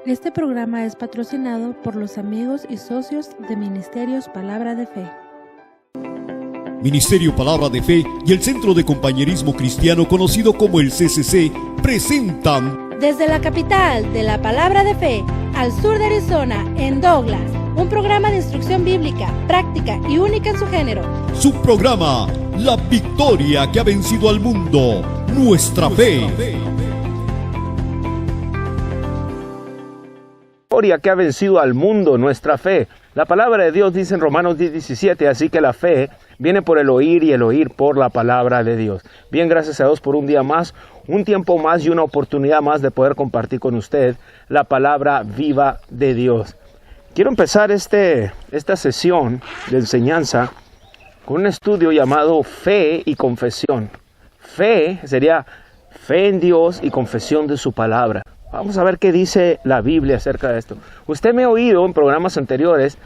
Este programa es patrocinado por los amigos y socios de Ministerios Palabra de Fe. Ministerio Palabra de Fe y el Centro de Compañerismo Cristiano conocido como el CCC presentan Desde la capital de la Palabra de Fe, al sur de Arizona, en Douglas, un programa de instrucción bíblica, práctica y única en su género. Su programa, La Victoria que ha vencido al mundo, Nuestra Fe. Victoria que ha vencido al mundo, nuestra fe. La palabra de Dios dice en Romanos 10:17, así que la fe viene por el oír y el oír por la palabra de Dios. Bien, gracias a Dios por un día más, un tiempo más y una oportunidad más de poder compartir con usted la palabra viva de Dios. Quiero empezar esta sesión de enseñanza con un estudio llamado Fe y Confesión. Fe sería fe en Dios y confesión de su palabra. Vamos a ver qué dice la Biblia acerca de esto. Usted me ha oído en programas anteriores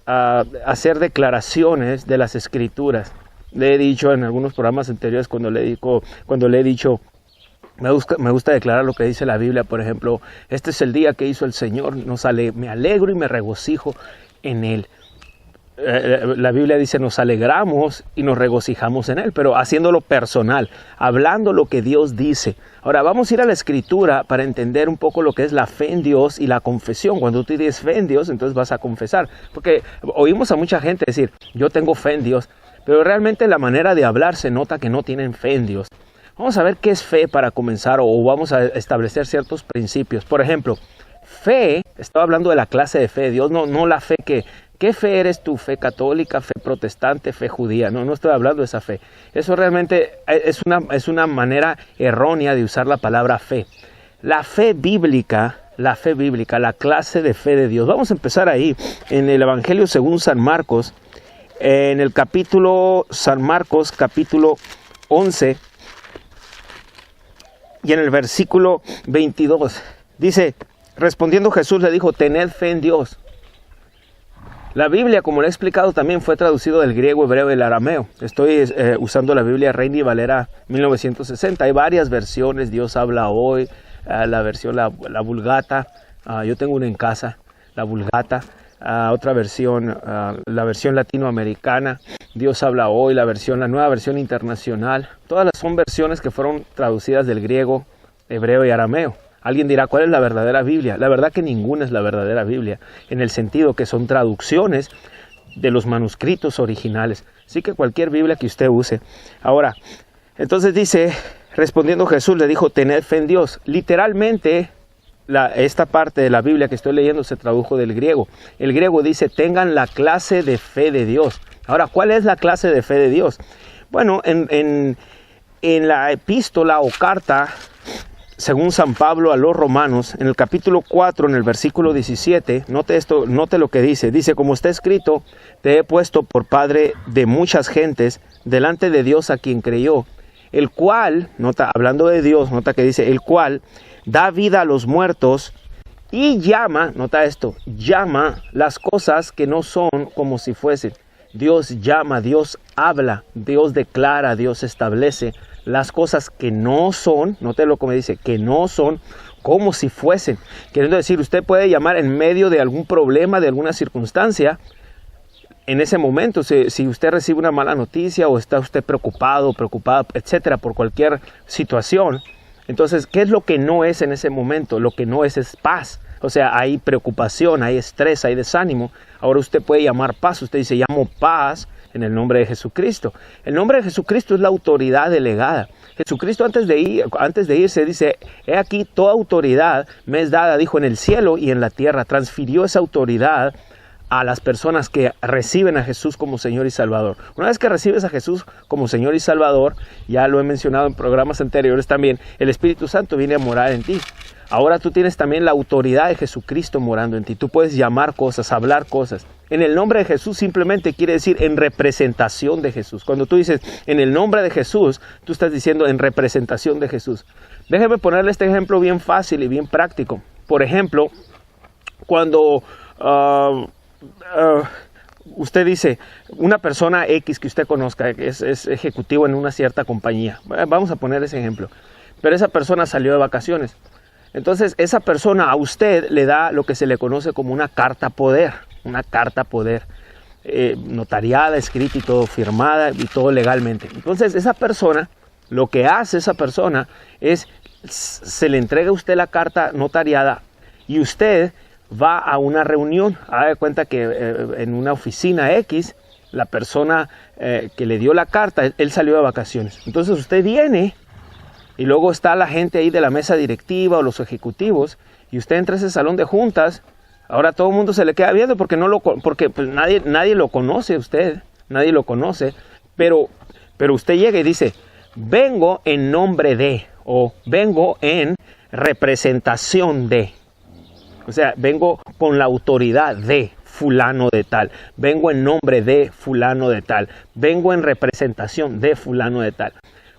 hacer declaraciones de las Escrituras. Le he dicho en algunos programas anteriores cuando le he dicho, me gusta declarar lo que dice la Biblia. Por ejemplo, este es el día que hizo el Señor, me alegro y me regocijo en Él. La Biblia dice nos alegramos y nos regocijamos en Él, pero haciéndolo personal, hablando lo que Dios dice. Ahora vamos a ir a la Escritura para entender un poco lo que es la fe en Dios y la confesión. Cuando tú tienes fe en Dios, entonces vas a confesar, porque oímos a mucha gente decir, yo tengo fe en Dios, pero realmente la manera de hablar se nota que no tienen fe en Dios. Vamos a ver qué es fe para comenzar, o vamos a establecer ciertos principios. Por ejemplo, fe, estaba hablando de la clase de fe de Dios, no la fe ¿Qué fe eres tú? ¿Fe católica, fe protestante, fe judía? No estoy hablando de esa fe. Eso realmente es una manera errónea de usar la palabra fe. La fe bíblica, la clase de fe de Dios. Vamos a empezar ahí, en el Evangelio según San Marcos, en el San Marcos, capítulo 11, y en el versículo 22. Dice, respondiendo Jesús le dijo, tened fe en Dios. La Biblia, como le he explicado, también fue traducido del griego, hebreo y el arameo. Estoy usando la Biblia Reina y Valera 1960. Hay varias versiones. Dios habla hoy, la versión, la Vulgata. Yo tengo una en casa, la Vulgata. Otra versión, la versión latinoamericana. Dios habla hoy, la nueva versión internacional. Todas son versiones que fueron traducidas del griego, hebreo y arameo. Alguien dirá, ¿cuál es la verdadera Biblia? La verdad que ninguna es la verdadera Biblia, en el sentido que son traducciones de los manuscritos originales. Así que cualquier Biblia que usted use. Ahora, entonces dice, respondiendo Jesús, le dijo, tened fe en Dios. Literalmente, esta parte de la Biblia que estoy leyendo se tradujo del griego. El griego dice, tengan la clase de fe de Dios. Ahora, ¿cuál es la clase de fe de Dios? Bueno, en la epístola o carta, según San Pablo a los Romanos, en el capítulo 4, en el versículo 17, note lo que dice. Dice, como está escrito, te he puesto por padre de muchas gentes, delante de Dios a quien creyó, el cual, hablando de Dios, nota que dice, el cual da vida a los muertos y llama las cosas que no son como si fuesen. Dios llama, Dios habla, Dios declara, Dios establece las cosas que no son, nótelo como dice, que no son como si fuesen. Queriendo decir, usted puede llamar en medio de algún problema, de alguna circunstancia, en ese momento, si usted recibe una mala noticia o está usted preocupado, preocupada, etcétera, por cualquier situación, entonces, ¿qué es lo que no es en ese momento? Lo que no es paz. O sea, hay preocupación, hay estrés, hay desánimo. Ahora usted puede llamar paz. Usted dice, llamo paz en el nombre de Jesucristo. El nombre de Jesucristo es la autoridad delegada. Jesucristo antes de irse dice, he aquí toda autoridad me es dada, dijo, en el cielo y en la tierra. Transfirió esa autoridad a las personas que reciben a Jesús como Señor y Salvador. Una vez que recibes a Jesús como Señor y Salvador, ya lo he mencionado en programas anteriores también, el Espíritu Santo viene a morar en ti. Ahora tú tienes también la autoridad de Jesucristo morando en ti. Tú puedes llamar cosas, hablar cosas. En el nombre de Jesús simplemente quiere decir en representación de Jesús. Cuando tú dices en el nombre de Jesús, tú estás diciendo en representación de Jesús. Déjeme ponerle este ejemplo bien fácil y bien práctico. Por ejemplo, cuando usted dice, una persona X que usted conozca, que es ejecutivo en una cierta compañía. Vamos a poner ese ejemplo. Pero esa persona salió de vacaciones. Entonces esa persona a usted le da lo que se le conoce como una carta poder, notariada, escrita y todo, firmada y todo legalmente. Entonces esa persona, lo que hace esa persona es, se le entrega a usted la carta notariada y usted va a una reunión. Haga de cuenta que en una oficina X, la persona que le dio la carta, él salió de vacaciones. Entonces usted viene y luego está la gente ahí de la mesa directiva o los ejecutivos y usted entra a ese salón de juntas. Ahora todo el mundo se le queda viendo porque pues nadie lo conoce usted, nadie lo conoce, pero usted llega y dice, vengo en nombre de, o vengo en representación de, o sea, vengo con la autoridad de fulano de tal, vengo en nombre de fulano de tal, vengo en representación de fulano de tal.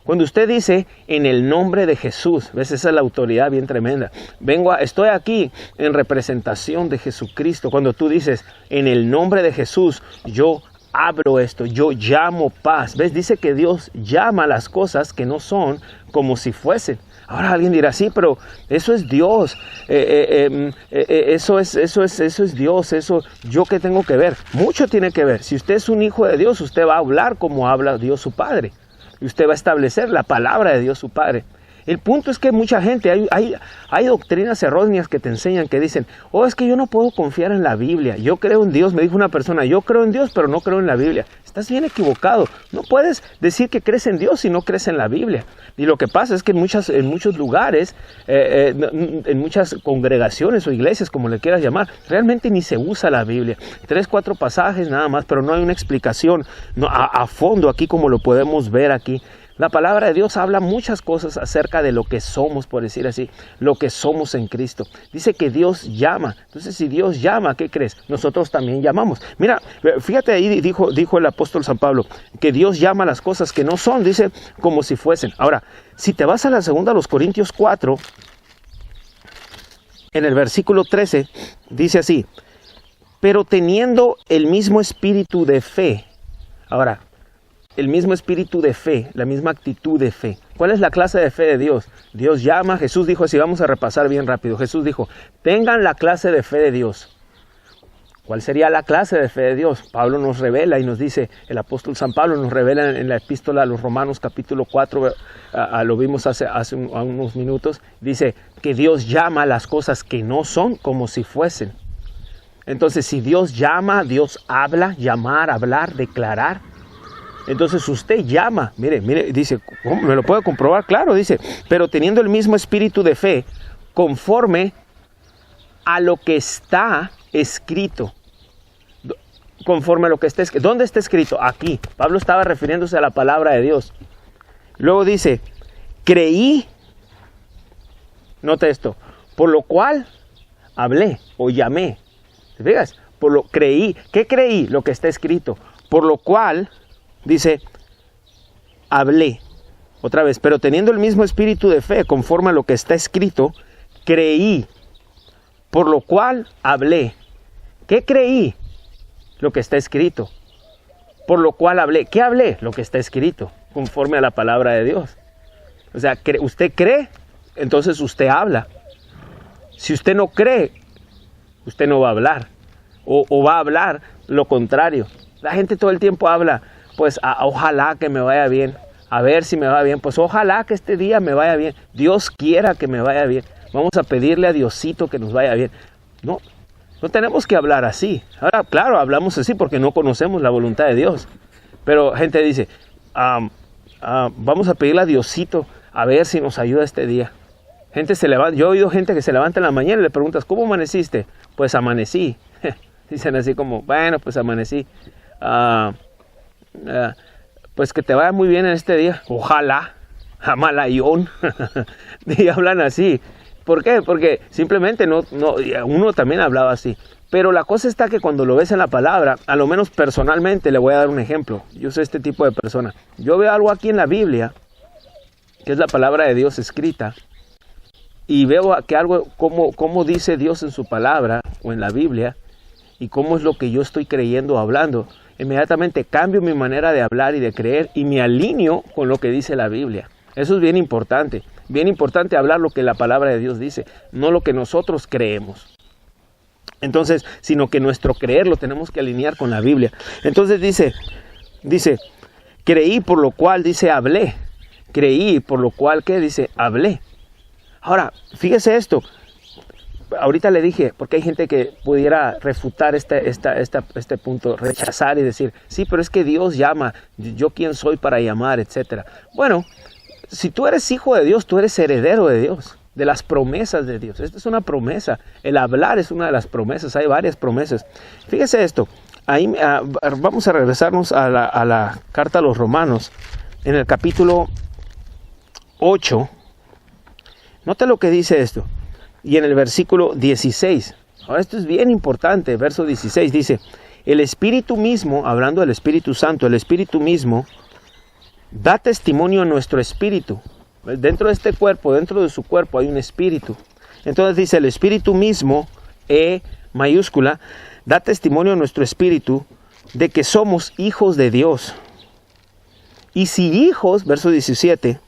Cuando usted dice en el nombre de Jesús, ¿ves? Esa es la autoridad bien tremenda. Estoy aquí en representación de Jesucristo. Cuando tú dices en el nombre de Jesús, yo abro esto, yo llamo paz. ¿Ves? Dice que Dios llama las cosas que no son como si fuesen. Ahora alguien dirá, sí, pero eso es Dios, eso es Dios, eso, ¿yo qué tengo que ver? Mucho tiene que ver. Si usted es un hijo de Dios, usted va a hablar como habla Dios su Padre. Y usted va a establecer la palabra de Dios su Padre. El punto es que mucha gente, hay doctrinas erróneas que te enseñan, que dicen, es que yo no puedo confiar en la Biblia. Yo creo en Dios, me dijo una persona, yo creo en Dios, pero no creo en la Biblia. Estás bien equivocado. No puedes decir que crees en Dios si no crees en la Biblia. Y lo que pasa es que en muchos lugares, en muchas congregaciones o iglesias, como le quieras llamar, realmente ni se usa la Biblia. 3, 4 pasajes nada más, pero no hay una explicación a fondo aquí como lo podemos ver aquí. La palabra de Dios habla muchas cosas acerca de lo que somos, por decir así, lo que somos en Cristo. Dice que Dios llama. Entonces, si Dios llama, ¿qué crees? Nosotros también llamamos. Mira, fíjate ahí, dijo el apóstol San Pablo, que Dios llama las cosas que no son, dice, como si fuesen. Ahora, si te vas a la segunda, a los Corintios 4, en el versículo 13, dice así, pero teniendo el mismo espíritu de fe. Ahora, el mismo espíritu de fe, la misma actitud de fe. ¿Cuál es la clase de fe de Dios? Dios llama, Jesús dijo así, vamos a repasar bien rápido. Jesús dijo, tengan la clase de fe de Dios. ¿Cuál sería la clase de fe de Dios? Pablo nos revela y nos dice, el apóstol San Pablo nos revela en la epístola a los Romanos capítulo 4, lo vimos hace unos minutos, dice que Dios llama las cosas que no son como si fuesen. Entonces, si Dios llama, Dios habla, llamar, hablar, declarar. Entonces usted llama, mire, dice, ¿cómo? ¿Me lo puedo comprobar? Claro, dice, pero teniendo el mismo espíritu de fe, conforme a lo que está escrito. Conforme a lo que está escrito. ¿Dónde está escrito? Aquí. Pablo estaba refiriéndose a la palabra de Dios. Luego dice, creí, note esto, por lo cual hablé o llamé. ¿Te fijas? Creí. ¿Qué creí? Lo que está escrito. Por lo cual, dice, hablé. Otra vez, pero teniendo el mismo espíritu de fe, conforme a lo que está escrito, creí. Por lo cual hablé. ¿Qué creí? Lo que está escrito. Por lo cual hablé. ¿Qué hablé? Lo que está escrito, conforme a la palabra de Dios. O sea, usted cree, entonces usted habla. Si usted no cree, usted no va a hablar. O va a hablar lo contrario. La gente todo el tiempo habla, pues ojalá que me vaya bien. A ver si me va bien. Pues ojalá que este día me vaya bien. Dios quiera que me vaya bien. Vamos a pedirle a Diosito que nos vaya bien. No tenemos que hablar así. Ahora, claro, hablamos así porque no conocemos la voluntad de Dios. Pero gente dice, vamos a pedirle a Diosito a ver si nos ayuda este día. Gente se levanta. Yo he oído gente que se levanta en la mañana y le preguntas, ¿cómo amaneciste? Pues amanecí. Dicen así como, bueno, pues amanecí. Pues que te vaya muy bien en este día. Ojalá. Jamalayón. Y hablan así. ¿Por qué? Porque simplemente uno también hablaba así. Pero la cosa está que cuando lo ves en la palabra, a lo menos personalmente le voy a dar un ejemplo. Yo soy este tipo de persona. Yo veo algo aquí en la Biblia, que es la palabra de Dios escrita, y veo que algo, cómo dice Dios en su palabra o en la Biblia, y cómo es lo que yo estoy creyendo o hablando. Inmediatamente cambio mi manera de hablar y de creer y me alineo con lo que dice la Biblia. Eso es bien importante. bien importante hablar lo que la palabra de Dios dice, no lo que nosotros creemos. Entonces, sino que nuestro creer lo tenemos que alinear con la Biblia. Entonces dice, creí por lo cual, dice, hablé. Creí por lo cual, ¿qué? Dice, hablé. Ahora, fíjese esto. Ahorita le dije, porque hay gente que pudiera refutar este punto, rechazar y decir, sí, pero es que Dios llama, yo quién soy para llamar, etcétera. Bueno, si tú eres hijo de Dios, tú eres heredero de Dios, de las promesas de Dios. Esta es una promesa. El hablar es una de las promesas. Hay varias promesas. Fíjese esto. Ahí, vamos a regresarnos a la carta a los Romanos, en el capítulo 8. Nota lo que dice esto. Y en el versículo 16. Ahora, esto es bien importante. Verso 16 dice, el Espíritu mismo, hablando del Espíritu Santo, el Espíritu mismo da testimonio a nuestro espíritu. Dentro de este cuerpo, dentro de su cuerpo hay un espíritu. Entonces dice, el Espíritu mismo, E mayúscula, da testimonio a nuestro espíritu de que somos hijos de Dios. Y si hijos, verso 17,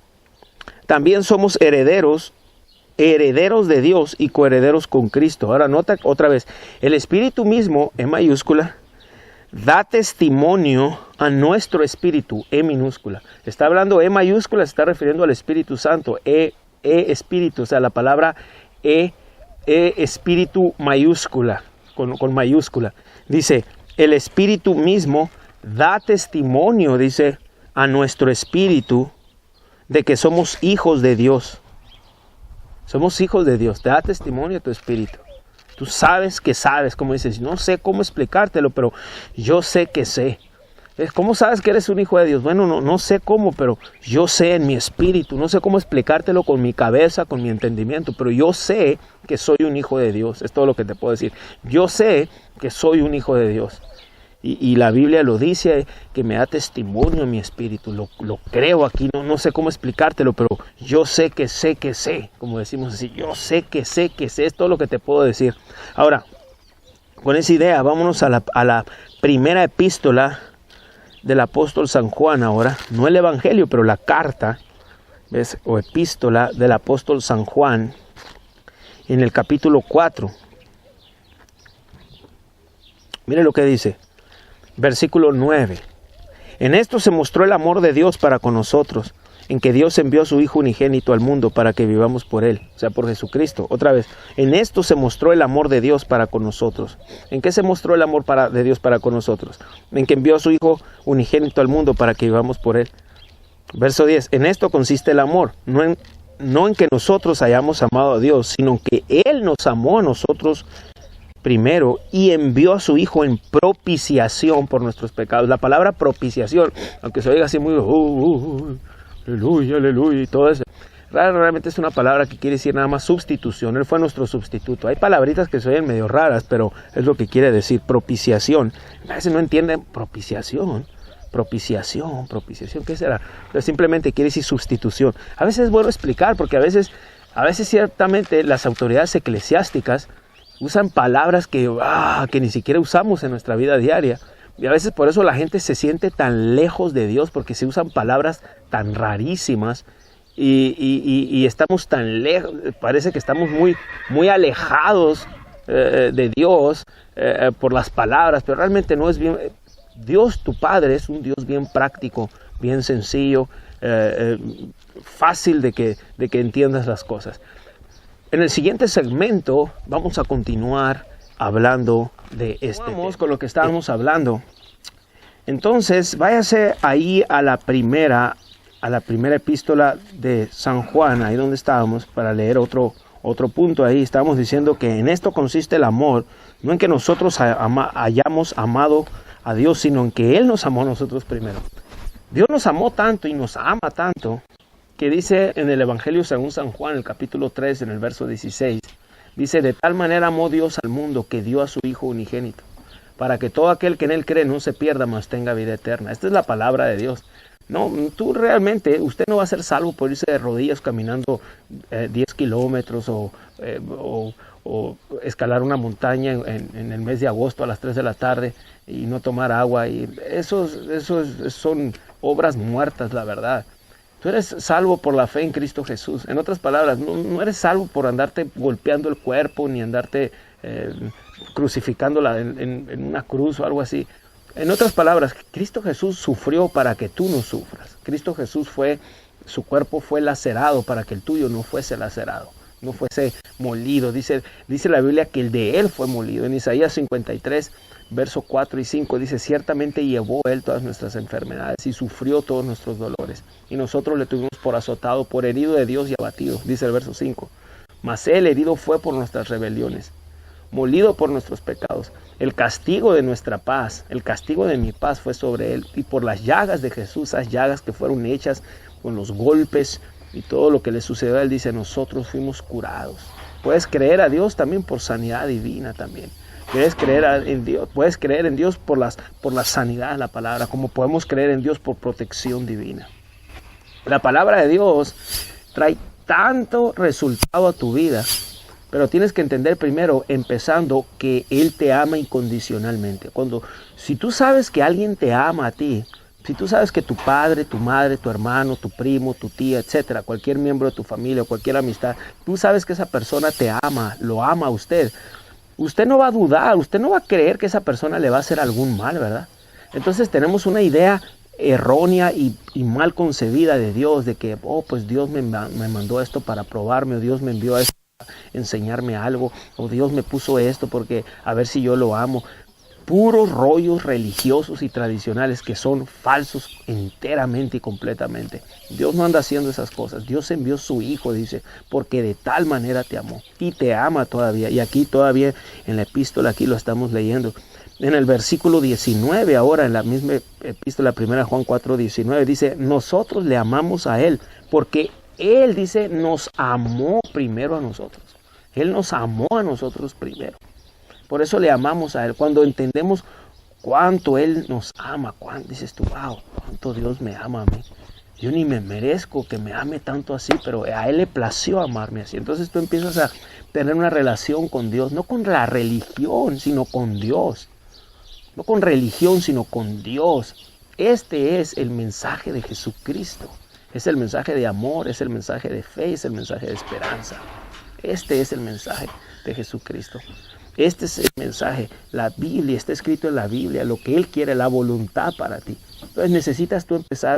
también somos herederos de Dios y coherederos con Cristo. Ahora nota otra vez, el Espíritu mismo, E mayúscula, da testimonio a nuestro espíritu, E minúscula. Está hablando E mayúscula, se está refiriendo al Espíritu Santo, E espíritu, o sea, la palabra E espíritu mayúscula, con mayúscula. Dice, el Espíritu mismo da testimonio, dice, a nuestro espíritu de que somos hijos de Dios. Somos hijos de Dios, te da testimonio a tu espíritu. Tú sabes que sabes, como dices, no sé cómo explicártelo, pero yo sé que sé. ¿Cómo sabes que eres un hijo de Dios? Bueno, no sé cómo, pero yo sé en mi espíritu. No sé cómo explicártelo con mi cabeza, con mi entendimiento, pero yo sé que soy un hijo de Dios. Es todo lo que te puedo decir. Yo sé que soy un hijo de Dios. Y la Biblia lo dice, que me da testimonio en mi espíritu. Lo creo aquí, no sé cómo explicártelo, pero yo sé, como decimos así. Yo sé, es todo lo que te puedo decir. Ahora, con esa idea, vámonos a la primera epístola del apóstol San Juan ahora. No el evangelio, pero la carta, ¿ves? O epístola del apóstol San Juan, en el capítulo 4. Mire lo que dice. Versículo 9. En esto se mostró el amor de Dios para con nosotros, en que Dios envió a su Hijo unigénito al mundo para que vivamos por Él, o sea, por Jesucristo. Otra vez, en esto se mostró el amor de Dios para con nosotros. ¿En qué se mostró el amor de Dios para con nosotros? En que envió a su Hijo unigénito al mundo para que vivamos por Él. Verso 10. En esto consiste el amor, no en que nosotros hayamos amado a Dios, sino que Él nos amó a nosotros primero y envió a su Hijo en propiciación por nuestros pecados. La palabra propiciación, aunque se oiga así muy aleluya, aleluya y todo eso, realmente es una palabra que quiere decir nada más sustitución. Él fue nuestro sustituto. Hay palabritas que se oyen medio raras, pero es lo que quiere decir propiciación. A veces no entienden propiciación, ¿qué será? Pero simplemente quiere decir sustitución. A veces es bueno explicar, porque a veces ciertamente las autoridades eclesiásticas usan palabras que ni siquiera usamos en nuestra vida diaria. Y a veces por eso la gente se siente tan lejos de Dios, porque se usan palabras tan rarísimas y estamos tan lejos, parece que estamos muy alejados de Dios por las palabras, pero realmente no es bien. Dios, tu Padre, es un Dios bien práctico, bien sencillo, fácil de que entiendas las cosas. En el siguiente segmento vamos a continuar hablando de Vamos con lo que estábamos hablando. Entonces, váyase ahí a la primera epístola de San Juan, ahí donde estábamos, para leer otro punto ahí. Estábamos diciendo que en esto consiste el amor, no en que nosotros hayamos amado a Dios, sino en que Él nos amó a nosotros primero. Dios nos amó tanto y nos ama tanto, que dice en el Evangelio según San Juan, el capítulo 3, en el verso 16, dice, de tal manera amó Dios al mundo que dio a su Hijo unigénito, para que todo aquel que en Él cree no se pierda, mas tenga vida eterna. Esta es la palabra de Dios. No, usted no va a ser salvo por irse de rodillas caminando 10 kilómetros o escalar una montaña en el mes de agosto a las 3 de la tarde y no tomar agua. Y son obras muertas, la verdad. Tú eres salvo por la fe en Cristo Jesús. En otras palabras, no eres salvo por andarte golpeando el cuerpo, ni andarte crucificándola en una cruz o algo así. En otras palabras, Cristo Jesús sufrió para que tú no sufras. Cristo Jesús su cuerpo fue lacerado para que el tuyo no fuese lacerado, no fuese molido. Dice la Biblia que el de Él fue molido. En Isaías 53, versos 4 y 5 dice: ciertamente llevó Él todas nuestras enfermedades y sufrió todos nuestros dolores. Y nosotros le tuvimos por azotado, por herido de Dios y abatido. Dice el verso 5. Mas Él herido fue por nuestras rebeliones, molido por nuestros pecados. El castigo de nuestra paz, el castigo de mi paz fue sobre Él. Y por las llagas de Jesús, esas llagas que fueron hechas con los golpes y todo lo que le sucedió a Él, dice: nosotros fuimos curados. Puedes creer a Dios también por sanidad divina también. Puedes creer en Dios por la sanidad de la palabra, como podemos creer en Dios por protección divina. La palabra de Dios trae tanto resultado a tu vida, pero tienes que entender primero, empezando, que Él te ama incondicionalmente. Si tú sabes que alguien te ama a ti, si tú sabes que tu padre, tu madre, tu hermano, tu primo, tu tía, etcétera, cualquier miembro de tu familia o cualquier amistad, tú sabes que esa persona te ama, lo ama a usted, usted no va a dudar, usted no va a creer que esa persona le va a hacer algún mal, ¿verdad? Entonces tenemos una idea errónea y mal concebida de Dios, de que, pues Dios me mandó esto para probarme, o Dios me envió esto para enseñarme algo, o Dios me puso esto porque a ver si yo lo amo. Puros rollos religiosos y tradicionales que son falsos enteramente y completamente. Dios no anda haciendo esas cosas. Dios envió su Hijo, dice, porque de tal manera te amó y te ama todavía. Y aquí todavía en la epístola, aquí lo estamos leyendo. En el versículo 19, ahora en la misma epístola, 1 Juan 4, 19, dice: nosotros le amamos a Él porque Él, dice, nos amó primero a nosotros. Él nos amó a nosotros primero. Por eso le amamos a Él. Cuando entendemos cuánto Él nos ama, dices tú: wow, cuánto Dios me ama a mí. Yo ni me merezco que me ame tanto así, pero a Él le plació amarme así. Entonces tú empiezas a tener una relación con Dios, no con la religión, sino con Dios. No con religión, sino con Dios. Este es el mensaje de Jesucristo. Es el mensaje de amor, es el mensaje de fe, es el mensaje de esperanza. Este es el mensaje de Jesucristo. Este es el mensaje. La Biblia, está escrito en la Biblia, lo que Él quiere, la voluntad para ti. Entonces necesitas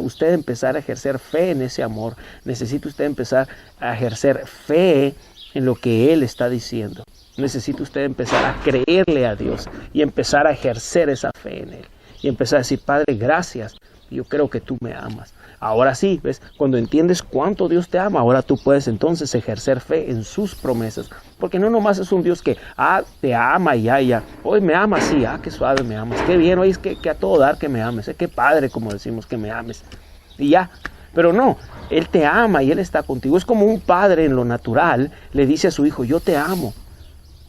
usted empezar a ejercer fe en ese amor. Necesita usted empezar a ejercer fe en lo que Él está diciendo. Necesita usted empezar a creerle a Dios y empezar a ejercer esa fe en Él. Y empezar a decir: Padre, gracias, yo creo que tú me amas. Ahora sí, ¿ves? Cuando entiendes cuánto Dios te ama, ahora tú puedes entonces ejercer fe en sus promesas. Porque no nomás es un Dios que te ama y ya. Hoy me amas, sí, qué suave me amas. Qué bien, hoy es que a todo dar que me ames. Qué padre, como decimos, que me ames. Y ya. Pero no, Él te ama y Él está contigo. Es como un padre en lo natural le dice a su hijo: yo te amo.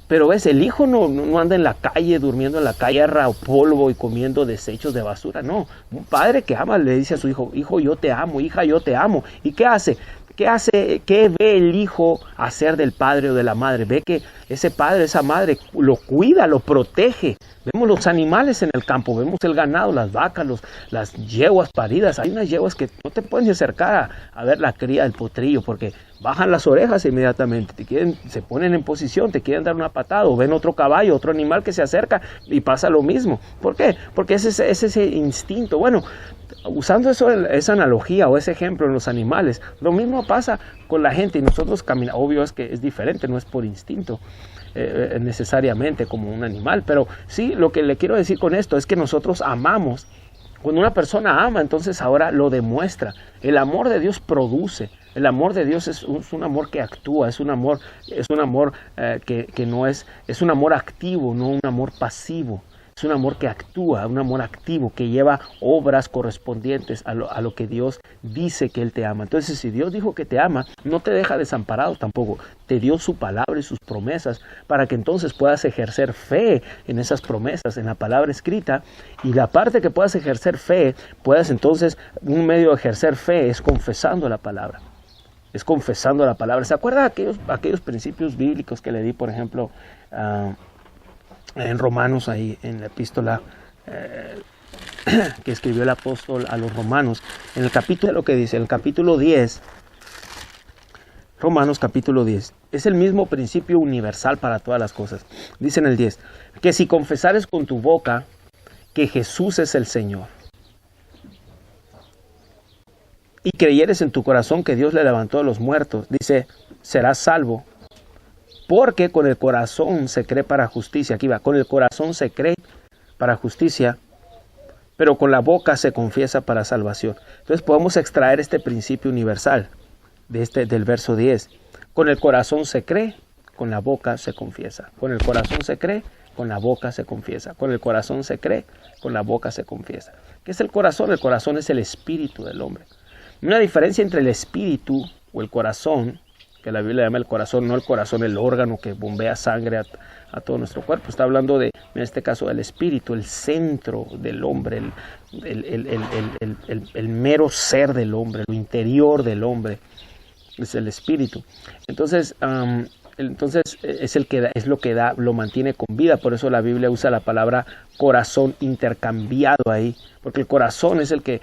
Pero ves, el hijo no anda en la calle, durmiendo en la calle, o polvo y comiendo desechos de basura. No, un padre que ama le dice a su hijo: hijo, yo te amo, hija, yo te amo. ¿Y qué hace? ¿Qué ve el hijo hacer del padre o de la madre? Ve que ese padre, esa madre lo cuida, lo protege. Vemos los animales en el campo, vemos el ganado, las vacas, las yeguas paridas. Hay unas yeguas que no te puedes acercar a ver la cría del potrillo porque bajan las orejas inmediatamente, se ponen en posición, te quieren dar una patada, o ven otro caballo, otro animal que se acerca y pasa lo mismo. ¿Por qué? Porque es ese instinto. Bueno, usando esa analogía o ese ejemplo en los animales, lo mismo pasa con la gente y nosotros caminamos. Obvio es que es diferente, no es por instinto necesariamente como un animal, pero sí, lo que le quiero decir con esto es que nosotros amamos. Cuando una persona ama, entonces ahora lo demuestra. El amor de Dios produce. El amor de Dios es un amor que actúa, es un amor que no es un amor activo, no un amor pasivo. Es un amor que actúa, un amor activo, que lleva obras correspondientes a lo que Dios dice que Él te ama. Entonces, si Dios dijo que te ama, no te deja desamparado tampoco. Te dio su palabra y sus promesas para que entonces puedas ejercer fe en esas promesas, en la palabra escrita. Y la parte que puedas ejercer fe, un medio de ejercer fe es confesando la palabra. Es confesando la palabra. ¿Se acuerda de aquellos principios bíblicos que le di, por ejemplo, en Romanos, ahí en la epístola que escribió el apóstol a los romanos. En el capítulo, lo que dice, en el capítulo 10, Romanos capítulo 10, es el mismo principio universal para todas las cosas. Dice en el 10, que si confesares con tu boca que Jesús es el Señor, y creyeres en tu corazón que Dios le levantó de los muertos, dice, serás salvo. Porque con el corazón se cree para justicia. Aquí va, con el corazón se cree para justicia, pero con la boca se confiesa para salvación. Entonces podemos extraer este principio universal del verso 10. Con el corazón se cree, con la boca se confiesa. Con el corazón se cree, con la boca se confiesa. Con el corazón se cree, con la boca se confiesa. ¿Qué es el corazón? El corazón es el espíritu del hombre. Una diferencia entre el espíritu o el corazón, que la Biblia llama el corazón, no el corazón, el órgano que bombea sangre a todo nuestro cuerpo. Está hablando de, en este caso, del espíritu, el centro del hombre, el mero ser del hombre, lo interior del hombre, es el espíritu. Entonces es lo que lo mantiene con vida. Por eso la Biblia usa la palabra corazón intercambiado ahí, porque el corazón es el que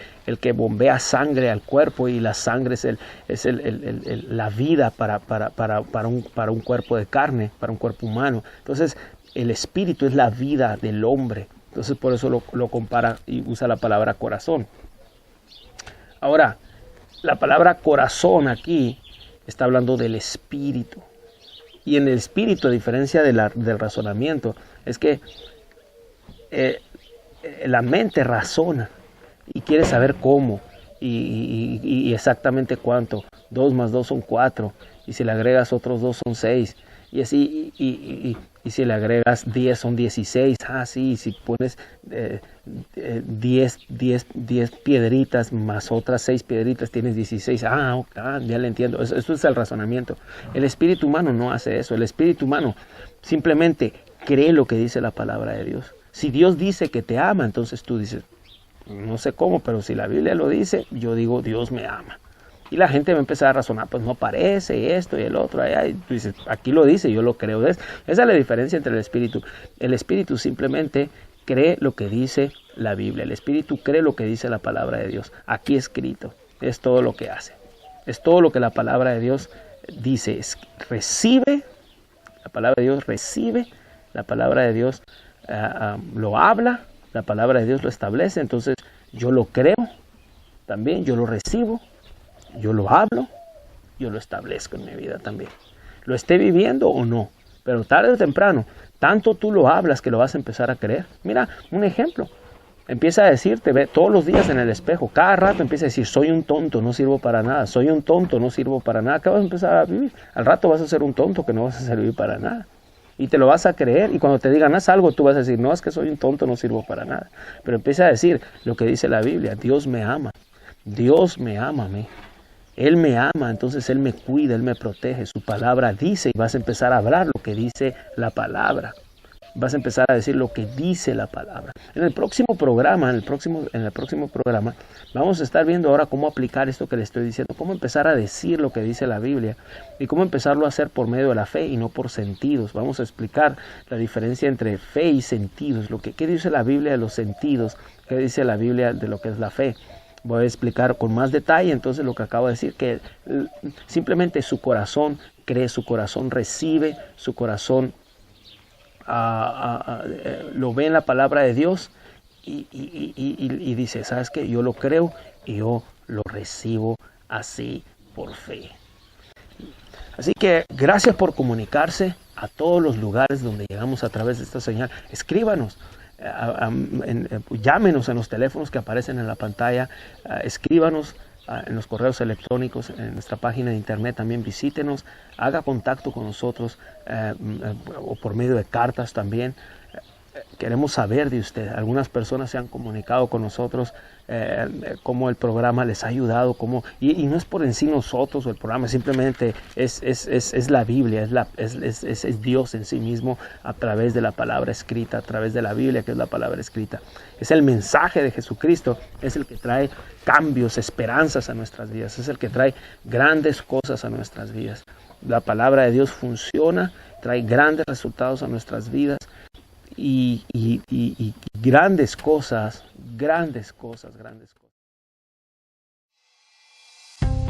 bombea sangre al cuerpo, y la sangre es la vida para un cuerpo de carne, para un cuerpo humano. Entonces el espíritu es la vida del hombre. Entonces por eso lo compara y usa la palabra corazón. Ahora, la palabra corazón aquí está hablando del espíritu. Y en el espíritu, a diferencia del razonamiento, es que la mente razona y quiere saber cómo y exactamente cuánto. 2 más 2 son 4, y si le agregas otros 2 son 6, y así, y si le agregas 10 son 16. Sí, si pones 10 piedritas más otras 6 piedritas tienes 16. Ya le entiendo. Eso es el razonamiento. El espíritu humano no hace eso. El espíritu humano simplemente cree lo que dice la palabra de Dios. Si Dios dice que te ama, entonces tú dices, no sé cómo, pero si la Biblia lo dice, yo digo, Dios me ama. Y la gente va a empezar a razonar, pues no parece esto y el otro. Y tú dices, aquí lo dice, yo lo creo. Esa es la diferencia entre el espíritu. El espíritu simplemente cree lo que dice la Biblia. El espíritu cree lo que dice la palabra de Dios. Aquí escrito. Es todo lo que hace. Es todo lo que la palabra de Dios dice. Recibe. La palabra de Dios recibe. La palabra de Dios lo habla. La palabra de Dios lo establece. Entonces yo lo creo. También yo lo recibo. Yo lo hablo, yo lo establezco en mi vida también. Lo esté viviendo o no, pero tarde o temprano, tanto tú lo hablas que lo vas a empezar a creer. Mira, un ejemplo. Empieza a decirte, ve todos los días en el espejo, cada rato empieza a decir, soy un tonto, no sirvo para nada, soy un tonto, no sirvo para nada. ¿Qué vas a empezar a vivir? Al rato vas a ser un tonto que no vas a servir para nada. Y te lo vas a creer, y cuando te digan, haz algo, tú vas a decir, no, es que soy un tonto, no sirvo para nada. Pero empieza a decir lo que dice la Biblia, Dios me ama a mí. Él me ama, entonces Él me cuida, Él me protege. Su palabra dice, y vas a empezar a hablar lo que dice la palabra. Vas a empezar a decir lo que dice la palabra. En el próximo programa, vamos a estar viendo ahora cómo aplicar esto que le estoy diciendo, cómo empezar a decir lo que dice la Biblia y cómo empezarlo a hacer por medio de la fe y no por sentidos. Vamos a explicar la diferencia entre fe y sentidos. ¿Qué dice la Biblia de los sentidos? ¿Qué dice la Biblia de lo que es la fe? Voy a explicar con más detalle entonces lo que acabo de decir, que simplemente su corazón cree, su corazón recibe, su corazón lo ve en la palabra de Dios y dice, ¿sabes qué? Yo lo creo y yo lo recibo así por fe. Así que gracias por comunicarse a todos los lugares donde llegamos a través de esta señal. Escríbanos. Llámenos en los teléfonos que aparecen en la pantalla, escríbanos en los correos electrónicos, en nuestra página de internet también visítenos, haga contacto con nosotros o por medio de cartas también. Queremos saber de usted. Algunas personas se han comunicado con nosotros cómo el programa les ha ayudado, y no es por en sí nosotros o el programa, simplemente es la Biblia, es Dios en sí mismo a través de la palabra escrita, a través de la Biblia, que es la palabra escrita. Es el mensaje de Jesucristo, es el que trae cambios, esperanzas a nuestras vidas, es el que trae grandes cosas a nuestras vidas. La palabra de Dios funciona, trae grandes resultados a nuestras vidas. y grandes cosas.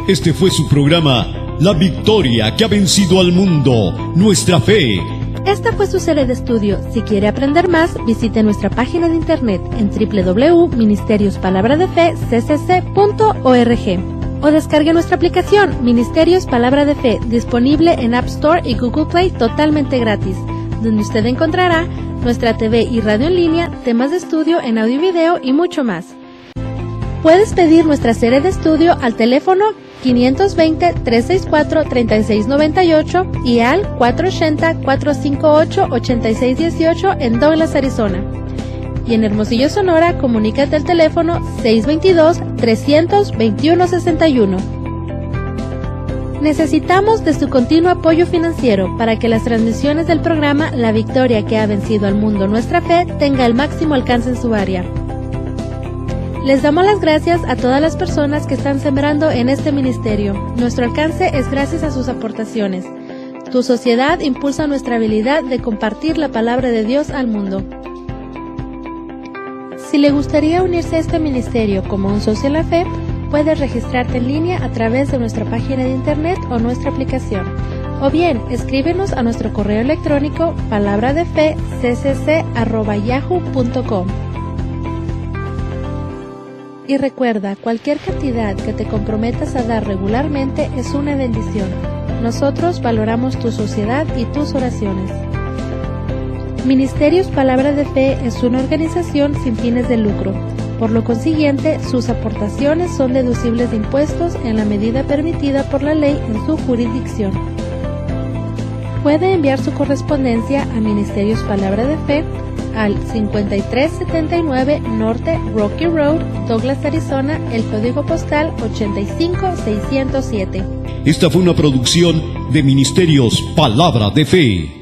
Este fue su programa, La Victoria que ha vencido al mundo, nuestra fe. Esta fue su serie de estudio. Si quiere aprender más, visite nuestra página de internet en www.ministeriosPalabraDeFeCCC.org o descargue nuestra aplicación Ministerios Palabra de Fe, disponible en App Store y Google Play totalmente gratis, donde usted encontrará nuestra TV y radio en línea, temas de estudio en audio y video y mucho más. Puedes pedir nuestra serie de estudio al teléfono 520-364-3698 y al 480-458-8618 en Douglas, Arizona. Y en Hermosillo, Sonora, comunícate al teléfono 622-300-2161. Necesitamos de su continuo apoyo financiero para que las transmisiones del programa La Victoria que ha vencido al mundo, nuestra fe, tenga el máximo alcance en su área. Les damos las gracias a todas las personas que están sembrando en este ministerio. Nuestro alcance es gracias a sus aportaciones. Tu sociedad impulsa nuestra habilidad de compartir la palabra de Dios al mundo. Si le gustaría unirse a este ministerio como un socio en la fe, puedes registrarte en línea a través de nuestra página de internet o nuestra aplicación. O bien, escríbenos a nuestro correo electrónico palabradefeccc@yahoo.com. Y recuerda, cualquier cantidad que te comprometas a dar regularmente es una bendición. Nosotros valoramos tu sociedad y tus oraciones. Ministerios Palabra de Fe es una organización sin fines de lucro. Por lo consiguiente, sus aportaciones son deducibles de impuestos en la medida permitida por la ley en su jurisdicción. Puede enviar su correspondencia a Ministerios Palabra de Fe al 5379 Norte Rocky Road, Douglas, Arizona, el código postal 85607. Esta fue una producción de Ministerios Palabra de Fe.